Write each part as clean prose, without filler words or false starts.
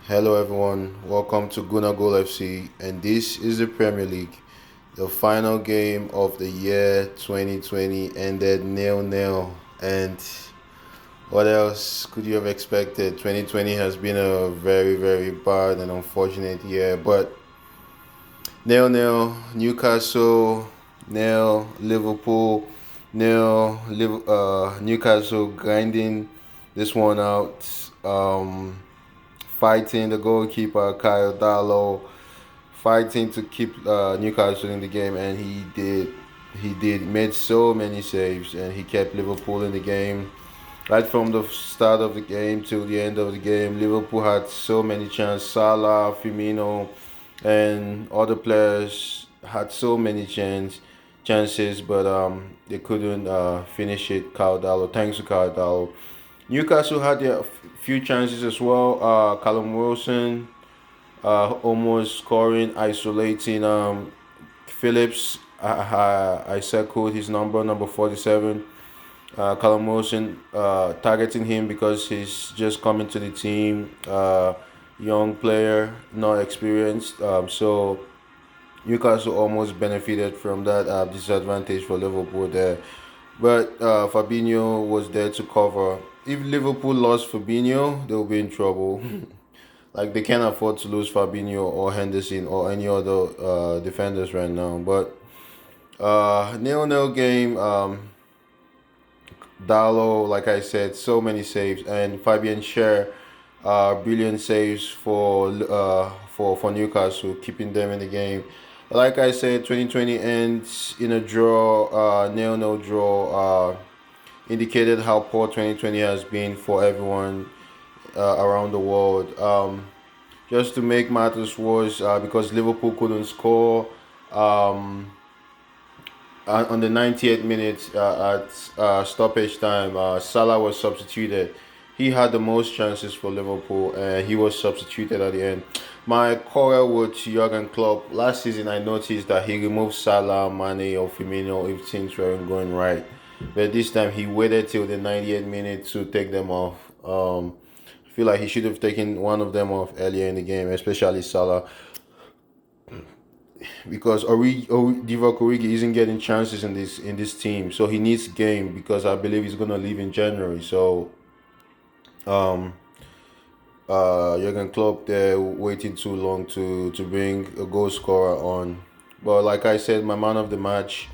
Hello, everyone. Welcome to Guna Goal FC, and this is the Premier League. The final game of the year 2020 ended nil-nil. And what else could you have expected? 2020 has been a very, very bad and unfortunate year, but nil-nil. Newcastle nil, Liverpool nil. Newcastle grinding this one out. Fighting the goalkeeper Kyle Darlow, fighting to keep Newcastle in the game, and he did. He did made so many saves, and he kept Liverpool in the game. Right from the start of the game till the end of the game, Liverpool had so many chances. Salah, Firmino, and other players had so many chances, but they couldn't finish it. Kyle Darlow, thanks to Kyle Darlow. Newcastle had their few chances as well. Callum Wilson almost scoring, isolating Phillips. I circled his number 47. Callum Wilson targeting him because he's just coming to the team. Young player, not experienced. So Newcastle almost benefited from that disadvantage for Liverpool there. But Fabinho was there to cover. If Liverpool lost Fabinho, they'll be in trouble. Like they can't afford to lose Fabinho or Henderson or any other defenders right now. But nil-nil game. Dallo, like I said, so many saves, and Fabian Schär, brilliant saves for Newcastle, keeping them in the game. Like I said, 2020 ends in a draw, nil-nil draw. Indicated how poor 2020 has been for everyone around the world. Just to make matters worse, because Liverpool couldn't score. Um, on the 98th minute at stoppage time, Salah was substituted. He had the most chances for Liverpool, and he was substituted at the end. My quarrel with Jurgen Klopp last season, I noticed that he removed Salah, Mane, or Firmino if things weren't going right. But this time he waited till the 98th minute to take them off. I feel like he should have taken one of them off earlier in the game, especially Salah, because Divock Origi isn't getting chances in this team, so he needs game because I believe he's gonna leave in January. So um, Jurgen Klopp there waiting too long to bring a goal scorer on. But like I said, my man of the match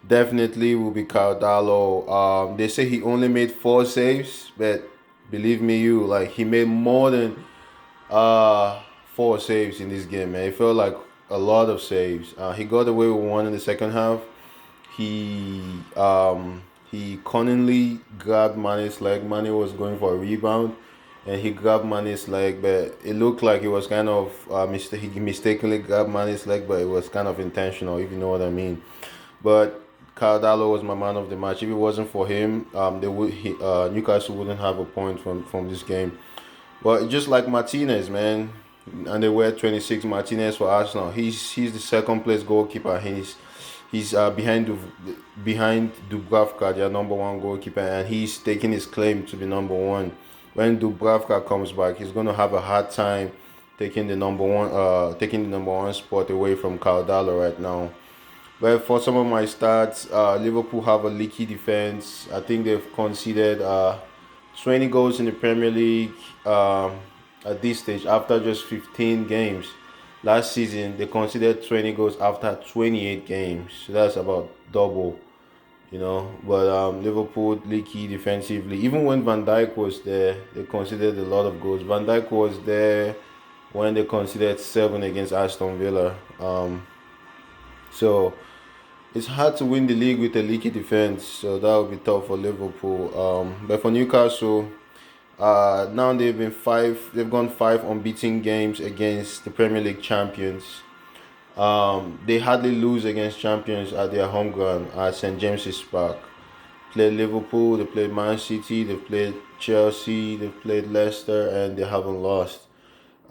definitely will be Kyle Darlow. They say he only made 4 saves, but believe me, he made more than uh, 4 saves in this game, man. It felt like a lot of saves. He got away with one in the second half. He he cunningly grabbed Mane's leg. Mane was going for a rebound, and he grabbed Mane's leg, but it looked like it was kind of he mistakenly grabbed Mane's leg, but it was kind of intentional, if you know what I mean. But Cardallo was my man of the match. If it wasn't for him, Newcastle wouldn't have a point from this game. But just like Martinez, man, and they were 26 Martinez for Arsenal. He's the second place goalkeeper. He's behind Dubravka, their number one goalkeeper, and he's taking his claim to be number one. When Dubravka comes back, he's gonna have a hard time taking the number one spot away from Caldalo right now. But for some of my stats, Liverpool have a leaky defense. I think they've conceded 20 goals in the Premier League at this stage after just 15 games. Last season, they conceded 20 goals after 28 games. So that's about double, you know. But Liverpool leaky defensively. Even when Van Dijk was there, they conceded a lot of goals. Van Dijk was there when they conceded 7 against Aston Villa. So it's hard to win the league with a leaky defense, so that would be tough for Liverpool. But for Newcastle, now they've gone 5 unbeaten games against the Premier League champions. They hardly lose against champions at their home ground at St James's Park. Played Liverpool, they played Man City, they've played Chelsea, they've played Leicester, and they haven't lost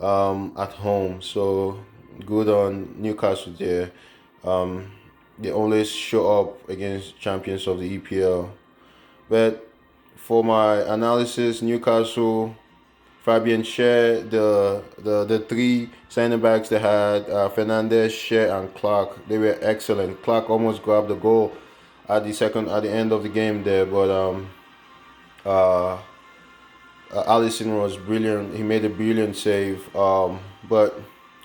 at home. So good on Newcastle there. Um, they always show up against champions of the EPL. But for my analysis, Newcastle Fabian Scher, the three center backs they had, Fernandez, Scher, and Clark. They were excellent. Clark almost grabbed the goal at the end of the game there, but uh, Allison was brilliant. He made a brilliant save. But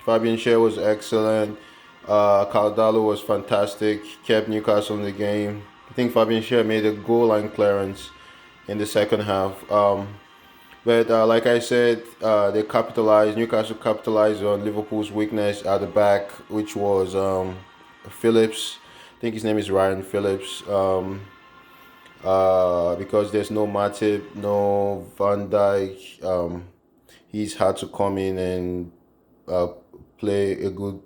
Fabian Scher was excellent. Caldalo was fantastic. Kept Newcastle in the game. I think Fabian Scher made a goal line clearance in the second half. But like I said, they capitalized. Newcastle capitalized on Liverpool's weakness at the back, which was Phillips. I think his name is Ryan Phillips. Because there's no Matip, no Van Dijk. He's had to come in and uh, play a good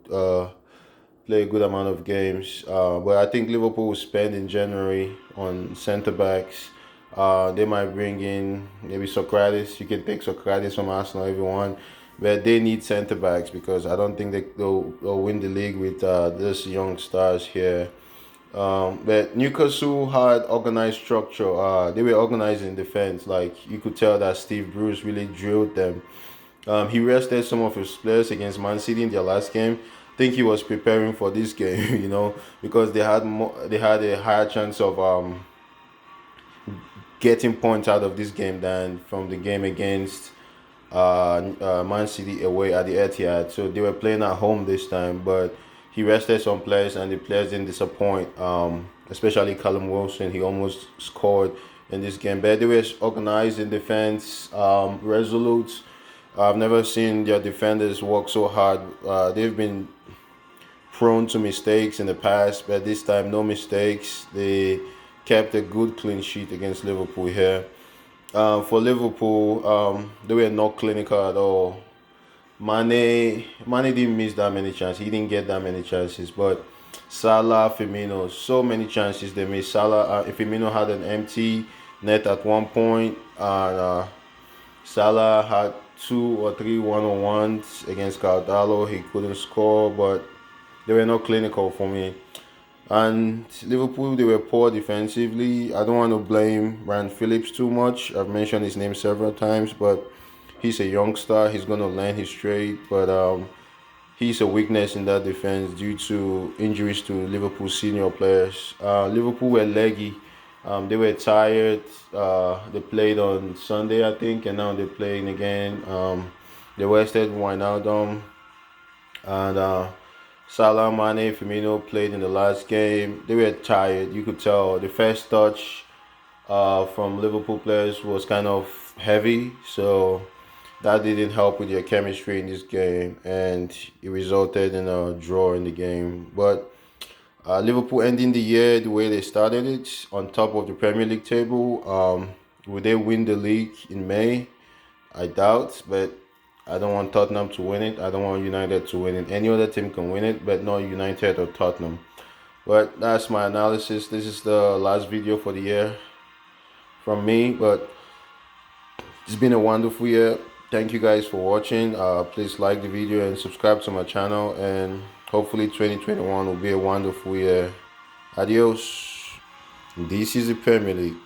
play a good amount of games. But I think Liverpool will spend in January on centre backs. They might bring in maybe Socrates. You can take Socrates from Arsenal if you want. But they need centre backs because I don't think they'll win the league with these young stars here. But Newcastle had organized structure. They were organized in defense. Like you could tell that Steve Bruce really drilled them. He rested some of his players against Man City in their last game. I think he was preparing for this game, because they had a higher chance of getting points out of this game than from the game against Man City away at the Etihad. So they were playing at home this time, but he rested some players and the players didn't disappoint. Especially Callum Wilson, he almost scored in this game. But they were organized in defense, resolute. I've never seen their defenders work so hard. They've been prone to mistakes in the past, but this time no mistakes. They kept a good clean sheet against Liverpool here. For Liverpool, they were not clinical at all. Mane didn't miss that many chances. He didn't get that many chances, but Salah, Firmino, so many chances they missed. Firmino had an empty net at one point, and Salah had two or three one-on-ones against Cardallo. He couldn't score, but they were not clinical for me. And Liverpool, they were poor defensively. I don't want to blame Ryan Phillips too much. I've mentioned his name several times, but he's a youngster. He's going to learn his trade, but he's a weakness in that defense due to injuries to Liverpool senior players. Liverpool were leggy. They were tired. They played on Sunday, I think, and now they're playing again. They rested Wijnaldum and Salah, Mane, Firmino played in the last game. They were tired. You could tell the first touch from Liverpool players was kind of heavy, so that didn't help with their chemistry in this game, and it resulted in a draw in the game. But Liverpool ending the year the way they started it, on top of the Premier League table. Will they win the league in May? I doubt, but I don't want Tottenham to win it. I don't want United to win it. Any other team can win it, but not United or Tottenham. But that's my analysis. This is the last video for the year from me, but it's been a wonderful year. Thank you guys for watching. Please like the video and subscribe to my channel, and hopefully 2021 will be a wonderful year. Adios. This is the Premier League.